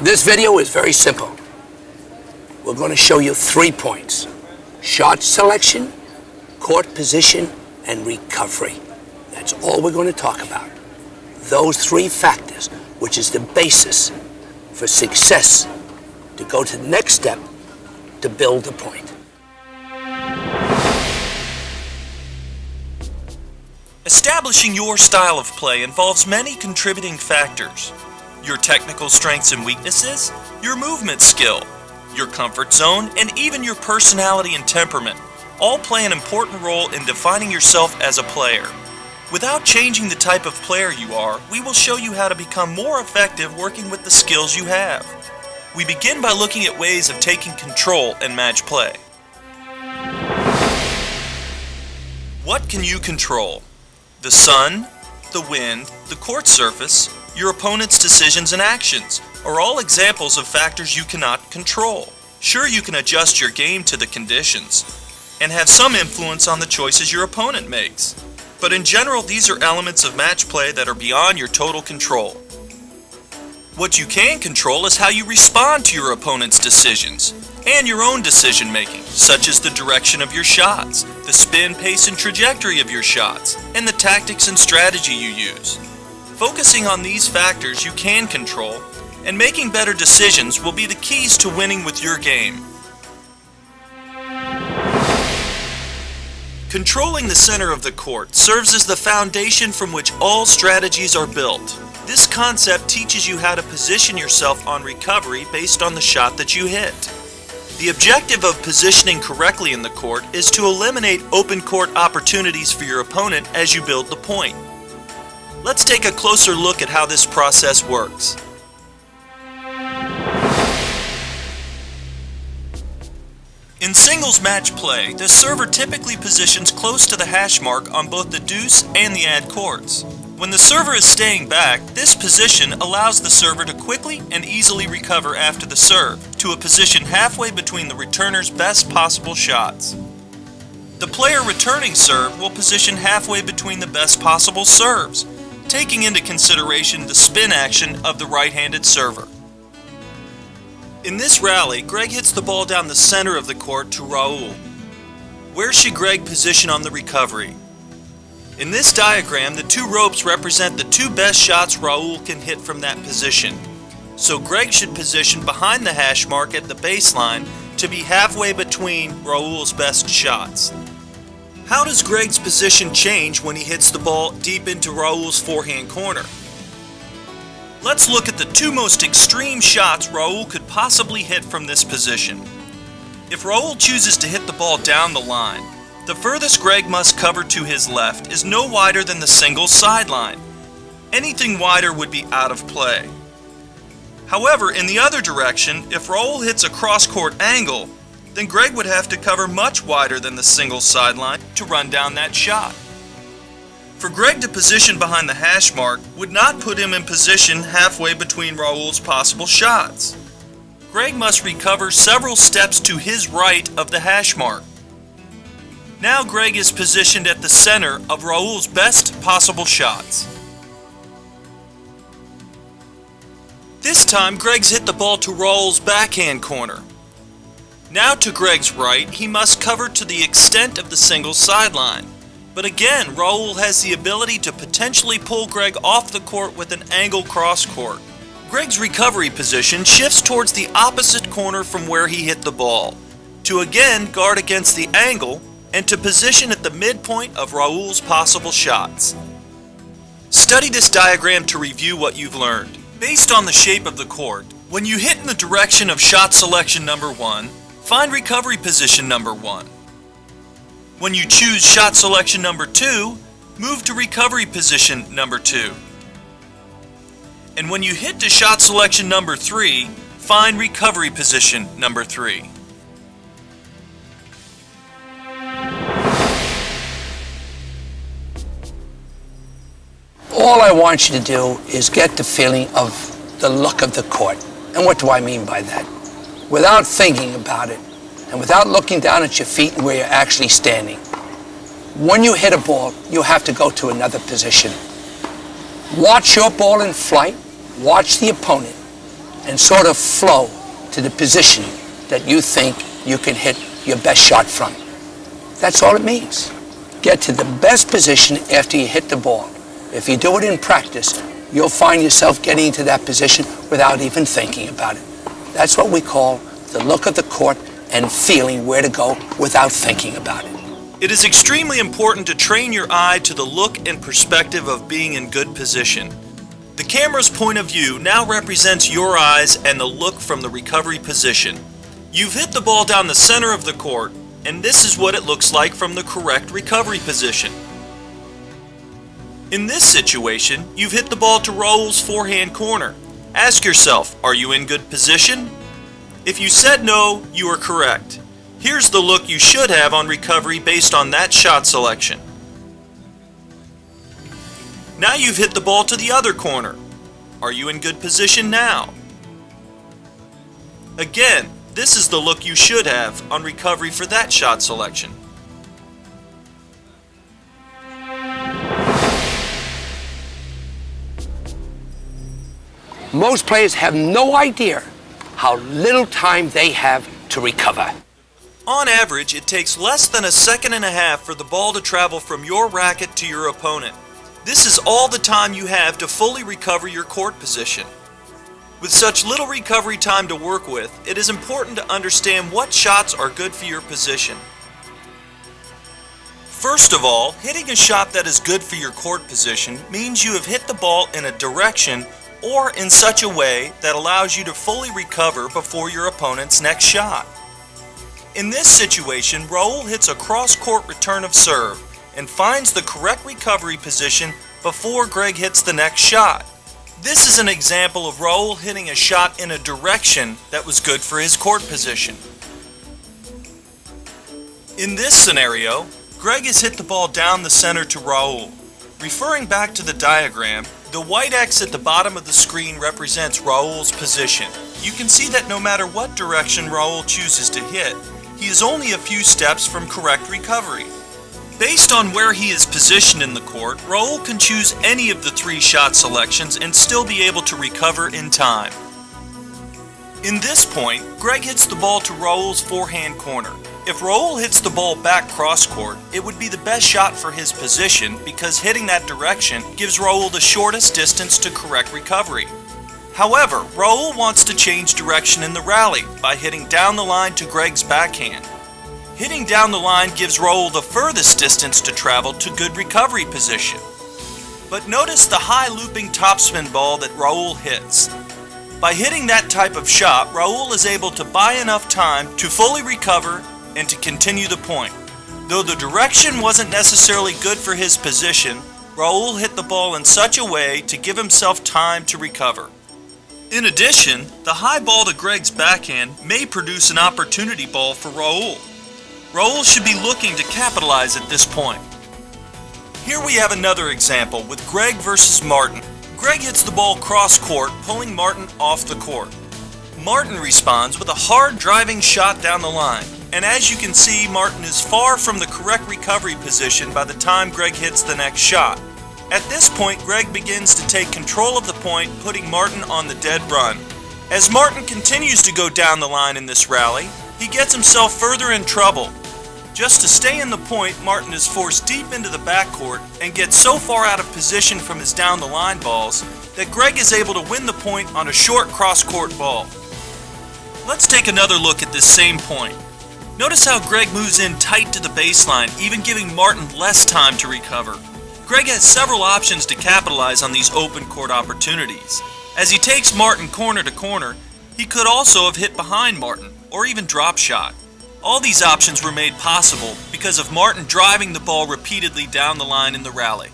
This video is very simple. We're going to show you 3 points: shot selection, court position, and recovery. That's all we're going to talk about. Those 3 factors, which is the basis for success to go to the next step to build a point. Establishing your style of play involves many contributing factors. Your technical strengths and weaknesses, your movement skill, your comfort zone, and even your personality and temperament all play an important role in defining yourself as a player. Without changing the type of player you are, we will show you how to become more effective working with the skills you have. We begin by looking at ways of taking control in match play. What can you control? The sun, the wind, the court surface, your opponent's decisions and actions are all examples of factors you cannot control. Sure, you can adjust your game to the conditions and have some influence on the choices your opponent makes. But in general, these are elements of match play that are beyond your total control. What you can control is how you respond to your opponent's decisions and your own decision making, such as the direction of your shots, the spin, pace, and trajectory of your shots, and the tactics and strategy you use. Focusing on these factors you can control and making better decisions will be the keys to winning with your game. Controlling the center of the court serves as the foundation from which all strategies are built. This concept teaches you how to position yourself on recovery based on the shot that you hit. The objective of positioning correctly in the court is to eliminate open court opportunities for your opponent as you build the point. Let's take a closer look at how this process works. In singles match play, the server typically positions close to the hash mark on both the deuce and the ad courts. When the server is staying back, this position allows the server to quickly and easily recover after the serve to a position halfway between the returner's best possible shots. The player returning serve will position halfway between the best possible serves, taking into consideration the spin action of the right-handed server. In this rally, Greg hits the ball down the center of the court to Raul. Where should Greg position on the recovery? In this diagram, the 2 ropes represent the 2 best shots Raul can hit from that position. So Greg should position behind the hash mark at the baseline to be halfway between Raul's best shots. How does Greg's position change when he hits the ball deep into Raul's forehand corner? Let's look at the 2 most extreme shots Raul could possibly hit from this position. If Raul chooses to hit the ball down the line, the furthest Greg must cover to his left is no wider than the single sideline. Anything wider would be out of play. However, in the other direction, if Raul hits a cross-court angle, then Greg would have to cover much wider than the single sideline to run down that shot. For Greg to position behind the hash mark would not put him in position halfway between Raul's possible shots. Greg must recover several steps to his right of the hash mark. Now Greg is positioned at the center of Raul's best possible shots. This time, Greg's hit the ball to Raul's backhand corner. Now to Greg's right, he must cover to the extent of the single sideline. But again, Raul has the ability to potentially pull Greg off the court with an angle cross court. Greg's recovery position shifts towards the opposite corner from where he hit the ball, to again guard against the angle and to position at the midpoint of Raul's possible shots. Study this diagram to review what you've learned. Based on the shape of the court, when you hit in the direction of shot selection number 1, find recovery position number 1. When you choose shot selection number 2, move to recovery position number 2. And when you hit to shot selection number 3, find recovery position number 3. All I want you to do is get the feeling of the look of the court. And what do I mean by that? Without thinking about it, and without looking down at your feet and where you're actually standing. When you hit a ball, you have to go to another position. Watch your ball in flight, watch the opponent, and sort of flow to the position that you think you can hit your best shot from. That's all it means. Get to the best position after you hit the ball. If you do it in practice, you'll find yourself getting into that position without even thinking about it. That's what we call the look of the court and feeling where to go without thinking about it. It is extremely important to train your eye to the look and perspective of being in good position. The camera's point of view now represents your eyes and the look from the recovery position. You've hit the ball down the center of the court, and this is what it looks like from the correct recovery position. In this situation, you've hit the ball to Raul's forehand corner. Ask yourself, are you in good position? If you said no, you are correct. Here's the look you should have on recovery based on that shot selection. Now you've hit the ball to the other corner. Are you in good position now? Again, this is the look you should have on recovery for that shot selection. Most players have no idea how little time they have to recover. On average, it takes less than a second and a half for the ball to travel from your racket to your opponent. This is all the time you have to fully recover your court position. With such little recovery time to work with, it is important to understand what shots are good for your position. First of all, hitting a shot that is good for your court position means you have hit the ball in a direction or in such a way that allows you to fully recover before your opponent's next shot. In this situation, Raul hits a cross-court return of serve and finds the correct recovery position before Greg hits the next shot. This is an example of Raul hitting a shot in a direction that was good for his court position. In this scenario, Greg has hit the ball down the center to Raul. Referring back to the diagram, the white X at the bottom of the screen represents Raul's position. You can see that no matter what direction Raul chooses to hit, he is only a few steps from correct recovery. Based on where he is positioned in the court, Raul can choose any of the three shot selections and still be able to recover in time. In this point, Greg hits the ball to Raul's forehand corner. If Raul hits the ball back cross-court, it would be the best shot for his position because hitting that direction gives Raul the shortest distance to correct recovery. However, Raul wants to change direction in the rally by hitting down the line to Greg's backhand. Hitting down the line gives Raul the furthest distance to travel to good recovery position. But notice the high looping topspin ball that Raul hits. By hitting that type of shot, Raul is able to buy enough time to fully recover and to continue the point. Though the direction wasn't necessarily good for his position, Raul hit the ball in such a way to give himself time to recover. In addition, the high ball to Greg's backhand may produce an opportunity ball for Raul. Raul should be looking to capitalize at this point. Here we have another example with Greg versus Martin. Greg hits the ball cross-court, pulling Martin off the court. Martin responds with a hard driving shot down the line. And as you can see, Martin is far from the correct recovery position by the time Greg hits the next shot. At this point, Greg begins to take control of the point, putting Martin on the dead run. As Martin continues to go down the line in this rally, he gets himself further in trouble. Just to stay in the point, Martin is forced deep into the backcourt and gets so far out of position from his down-the-line balls that Greg is able to win the point on a short cross-court ball. Let's take another look at this same point. Notice how Greg moves in tight to the baseline, even giving Martin less time to recover. Greg has several options to capitalize on these open court opportunities. As he takes Martin corner to corner, he could also have hit behind Martin, or even drop shot. All these options were made possible because of Martin driving the ball repeatedly down the line in the rally.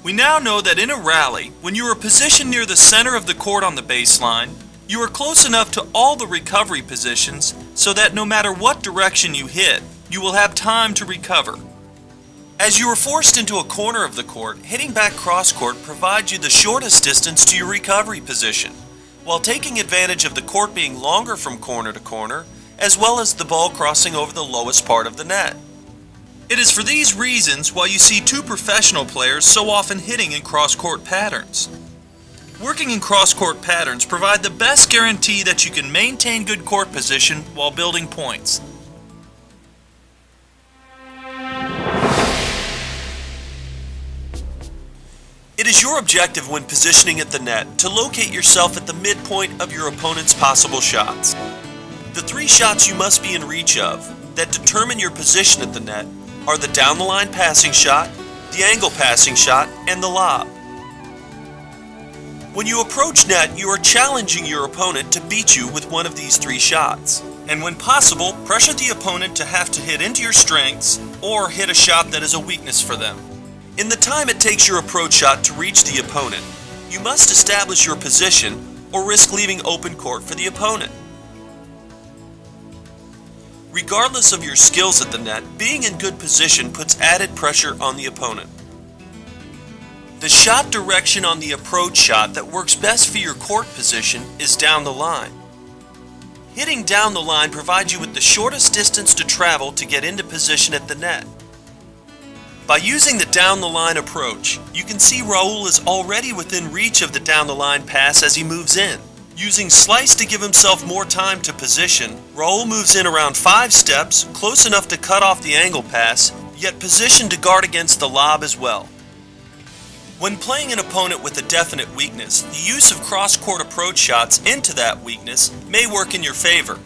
We now know that in a rally, when you are positioned near the center of the court on the baseline, you are close enough to all the recovery positions so that no matter what direction you hit, you will have time to recover. As you are forced into a corner of the court, hitting back cross-court provides you the shortest distance to your recovery position, while taking advantage of the court being longer from corner to corner, as well as the ball crossing over the lowest part of the net. It is for these reasons why you see two professional players so often hitting in cross-court patterns. Working in cross-court patterns provide the best guarantee that you can maintain good court position while building points. It is your objective when positioning at the net to locate yourself at the midpoint of your opponent's possible shots. The three shots you must be in reach of that determine your position at the net are the down-the-line passing shot, the angle passing shot, and the lob. When you approach net, you are challenging your opponent to beat you with one of these three shots. And when possible, pressure the opponent to have to hit into your strengths or hit a shot that is a weakness for them. In the time it takes your approach shot to reach the opponent, you must establish your position or risk leaving open court for the opponent. Regardless of your skills at the net, being in good position puts added pressure on the opponent. The shot direction on the approach shot that works best for your court position is down the line. Hitting down the line provides you with the shortest distance to travel to get into position at the net. By using the down the line approach, you can see Raul is already within reach of the down the line pass as he moves in. Using slice to give himself more time to position, Raul moves in around 5 steps, close enough to cut off the angle pass, yet positioned to guard against the lob as well. When playing an opponent with a definite weakness, the use of cross-court approach shots into that weakness may work in your favor.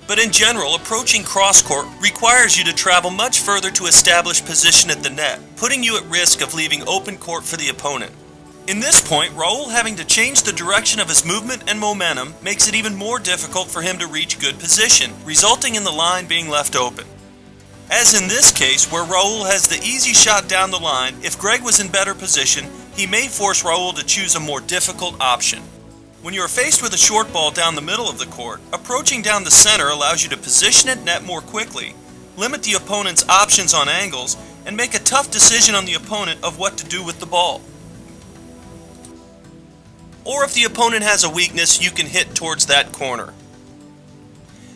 But in general, approaching cross-court requires you to travel much further to establish position at the net, putting you at risk of leaving open court for the opponent. In this point, Raul having to change the direction of his movement and momentum makes it even more difficult for him to reach good position, resulting in the line being left open. As in this case, where Raul has the easy shot down the line, if Greg was in better position, he may force Raul to choose a more difficult option. When you are faced with a short ball down the middle of the court, approaching down the center allows you to position at net more quickly, limit the opponent's options on angles, and make a tough decision on the opponent of what to do with the ball. Or if the opponent has a weakness, you can hit towards that corner.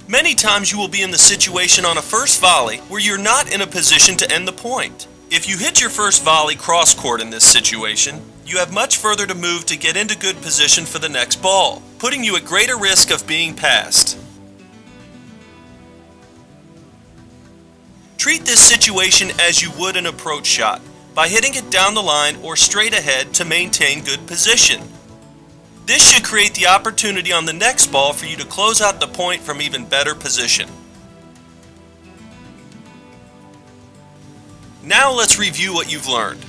Many times you will be in the situation on a first volley where you're not in a position to end the point. If you hit your first volley cross-court in this situation, you have much further to move to get into good position for the next ball, putting you at greater risk of being passed. Treat this situation as you would an approach shot, by hitting it down the line or straight ahead to maintain good position. This should create the opportunity on the next ball for you to close out the point from even better position. Now let's review what you've learned.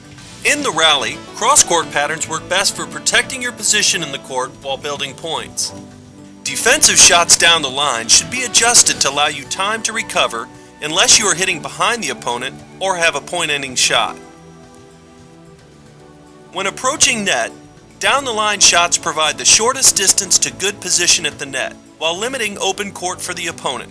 In the rally, cross-court patterns work best for protecting your position in the court while building points. Defensive shots down the line should be adjusted to allow you time to recover unless you are hitting behind the opponent or have a point-ending shot. When approaching net, down-the-line shots provide the shortest distance to good position at the net, while limiting open court for the opponent.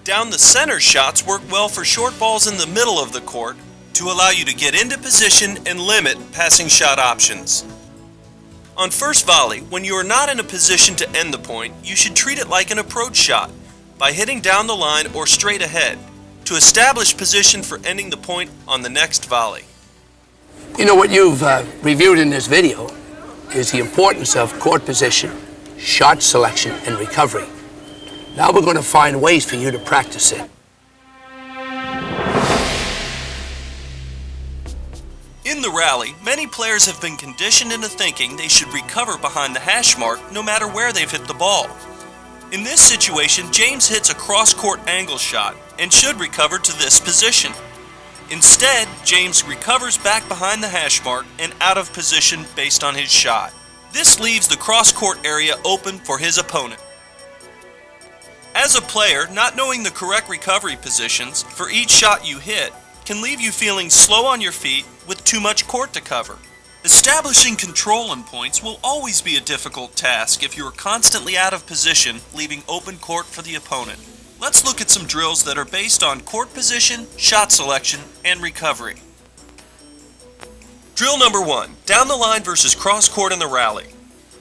Down-the-center shots work well for short balls in the middle of the court to allow you to get into position and limit passing shot options. On first volley, when you are not in a position to end the point, you should treat it like an approach shot by hitting down the line or straight ahead to establish position for ending the point on the next volley. You know what you've reviewed in this video is the importance of court position, shot selection, and recovery. Now we're going to find ways for you to practice it. In the rally, many players have been conditioned into thinking they should recover behind the hash mark no matter where they've hit the ball. In this situation, James hits a cross-court angle shot and should recover to this position. Instead, James recovers back behind the hash mark and out of position based on his shot. This leaves the cross-court area open for his opponent. As a player, not knowing the correct recovery positions for each shot you hit can leave you feeling slow on your feet with too much court to cover. Establishing control in points will always be a difficult task if you are constantly out of position, leaving open court for the opponent. Let's look at some drills that are based on court position, shot selection, and recovery. Drill number 1, down the line versus cross court in the rally.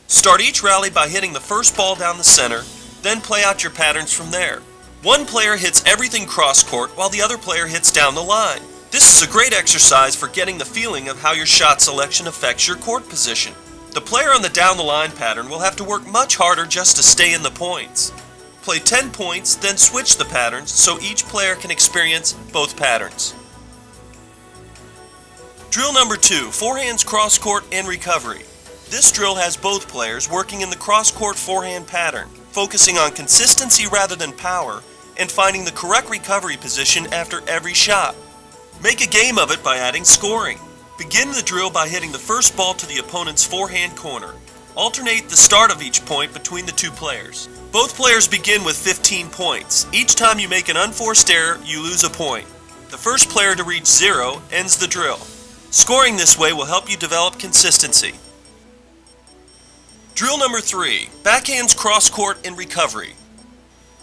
Start each rally by hitting the first ball down the center, then play out your patterns from there. One player hits everything cross court while the other player hits down the line, This is a great exercise for getting the feeling of how your shot selection affects your court position. The player on the down-the-line pattern will have to work much harder just to stay in the points. Play 10 points, then switch the patterns so each player can experience both patterns. Drill number 2, forehands cross-court and recovery. This drill has both players working in the cross-court forehand pattern, focusing on consistency rather than power, and finding the correct recovery position after every shot. Make a game of it by adding scoring. Begin the drill by hitting the first ball to the opponent's forehand corner. Alternate the start of each point between the two players. Both players begin with 15 points. Each time you make an unforced error, you lose a point. The first player to reach 0 ends the drill. Scoring this way will help you develop consistency. Drill number 3, backhands cross-court and recovery.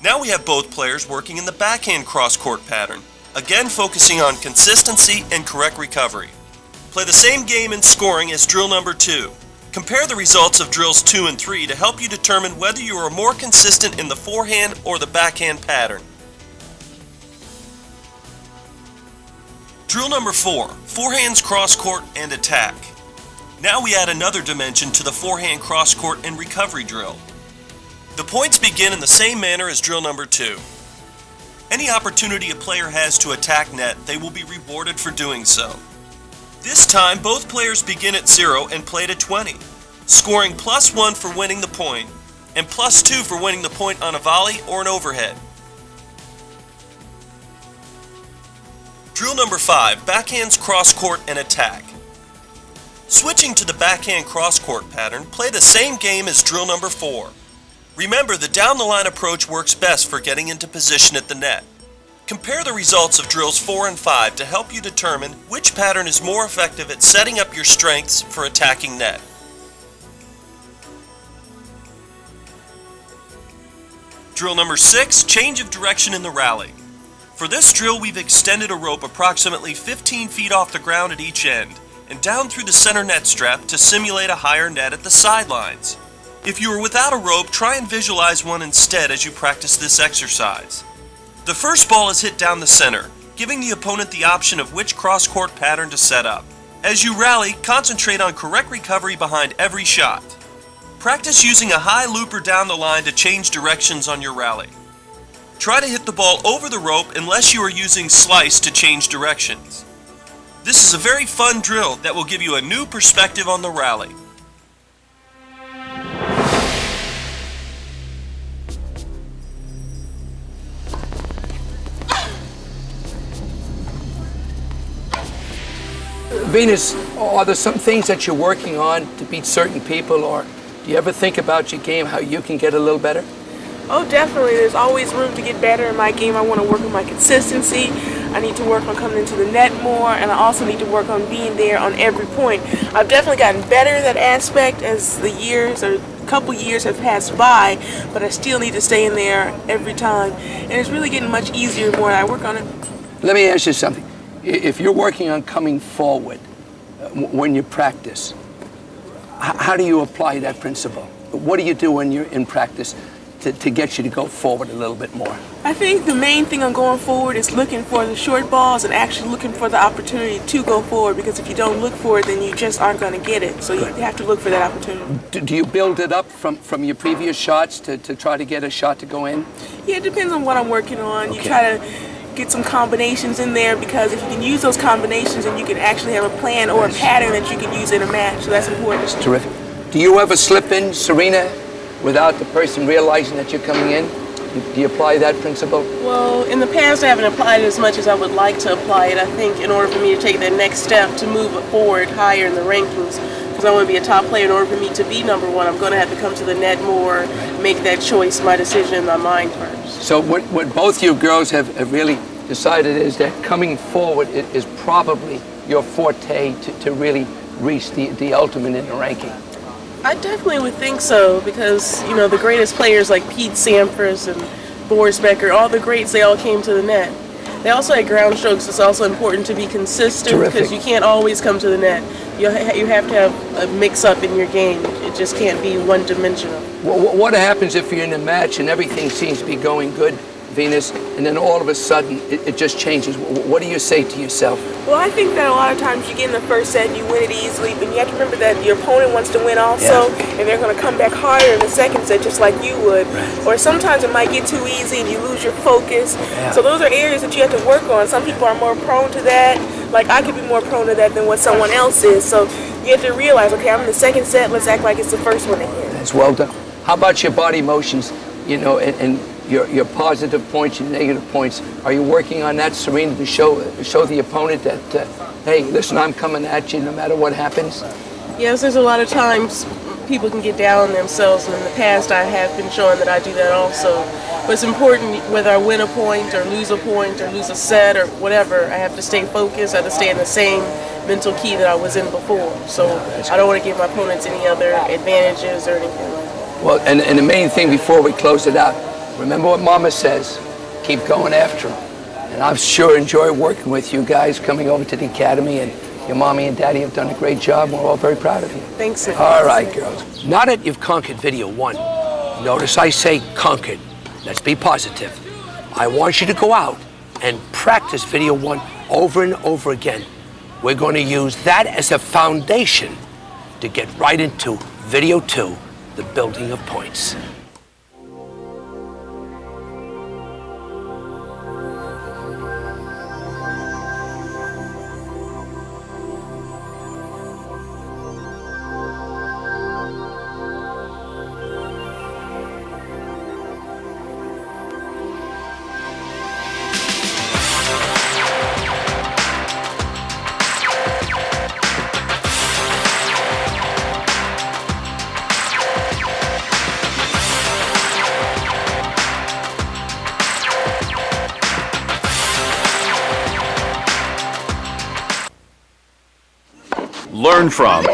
Now we have both players working in the backhand cross-court pattern, again focusing on consistency and correct recovery. Play the same game in scoring as drill number 2. Compare the results of drills 2 and 3 to help you determine whether you are more consistent in the forehand or the backhand pattern. Drill number 4, forehands cross-court and attack. Now we add another dimension to the forehand cross-court and recovery drill. The points begin in the same manner as drill number 2. Any opportunity a player has to attack net, they will be rewarded for doing so. This time, both players begin at 0 and play to 20, scoring +1 for winning the point, and +2 for winning the point on a volley or an overhead. Drill number 5, backhands cross-court and attack. Switching to the backhand cross-court pattern, play the same game as drill number 4. Remember, the down-the-line approach works best for getting into position at the net. Compare the results of drills 4 and 5 to help you determine which pattern is more effective at setting up your strengths for attacking net. Drill number 6, change of direction in the rally. For this drill, we've extended a rope approximately 15 feet off the ground at each end and down through the center net strap to simulate a higher net at the sidelines. If you are without a rope, try and visualize one instead as you practice this exercise. The first ball is hit down the center, giving the opponent the option of which cross-court pattern to set up. As you rally, concentrate on correct recovery behind every shot. Practice using a high looper down the line to change directions on your rally. Try to hit the ball over the rope unless you are using slice to change directions. This is a very fun drill that will give you a new perspective on the rally. Venus, are there some things that you're working on to beat certain people, or do you ever think about your game, how you can get a little better? Oh, definitely. There's always room to get better in my game. I want to work on my consistency. I need to work on coming into the net more, and I also need to work on being there on every point. I've definitely gotten better at that aspect as the years or couple years have passed by, but I still need to stay in there every time. And it's really getting much easier the more I work on it. Let me ask you something. If you're working on coming forward when you practice, how do you apply that principle? What do you do when you're in practice to get you to go forward a little bit more? I think the main thing on going forward is looking for the short balls and actually looking for the opportunity to go forward, because if you don't look for it, then you just aren't going to get it. So you have to look for that opportunity. Do you build it up from your previous shots to try to get a shot to go in? Yeah, it depends on what I'm working on. Okay. You try to get some combinations in there, because if you can use those combinations, then you can actually have a plan or a pattern that you can use in a match. So that's important. That's terrific. Do you ever slip in, Serena, without the person realizing that you're coming in? Do you apply that principle? Well, in the past I haven't applied it as much as I would like to apply it. I think in order for me to take that next step to move forward higher in the rankings, because I want to be a top player, in order for me to be number one, I'm going to have to come to the net more, make that choice, my decision in my mind first. So what both you girls have really decided is that coming forward is probably your forte to really reach the ultimate in the ranking. I definitely would think so, because, you know, the greatest players like Pete Sampras and Boris Becker, all the greats, they all came to the net. They also had ground strokes. It's also important to be consistent, because you can't always come to the net. You have to have a mix-up in your game. It just can't be one-dimensional. What happens if you're in a match and everything seems to be going good, Venus, and then all of a sudden it just changes. What do you say to yourself? Well, I think that a lot of times you get in the first set and you win it easily, but you have to remember that your opponent wants to win also, and they're going to come back harder in the second set just like you would. Right. Or sometimes it might get too easy and you lose your focus. Yeah. So those are areas that you have to work on. Some people are more prone to that. Like I could be more prone to that than what someone else is. So you have to realize, okay, I'm in the second set, let's act like it's the first one again. That's well done. How about your body motions, and your positive points, your negative points? Are you working on that, Serena, to show the opponent that, hey, listen, I'm coming at you no matter what happens? Yes, there's a lot of times people can get down on themselves, and in the past I have been showing that I do that also. But it's important whether I win a point or lose a set or whatever, I have to stay focused, I have to stay in the same mental key that I was in before. So I don't want to give my opponents any other advantages or anything like that. Well, and the main thing before we close it out, remember what Mama says, keep going after them. And I've sure enjoyed working with you guys coming over to the Academy, and your mommy and daddy have done a great job, and we're all very proud of you. Thanks. All right, girls. Now that you've conquered video one, notice I say conquered. Let's be positive. I want you to go out and practice video one over and over again. We're going to use that as a foundation to get right into video two, the building of points. Learn from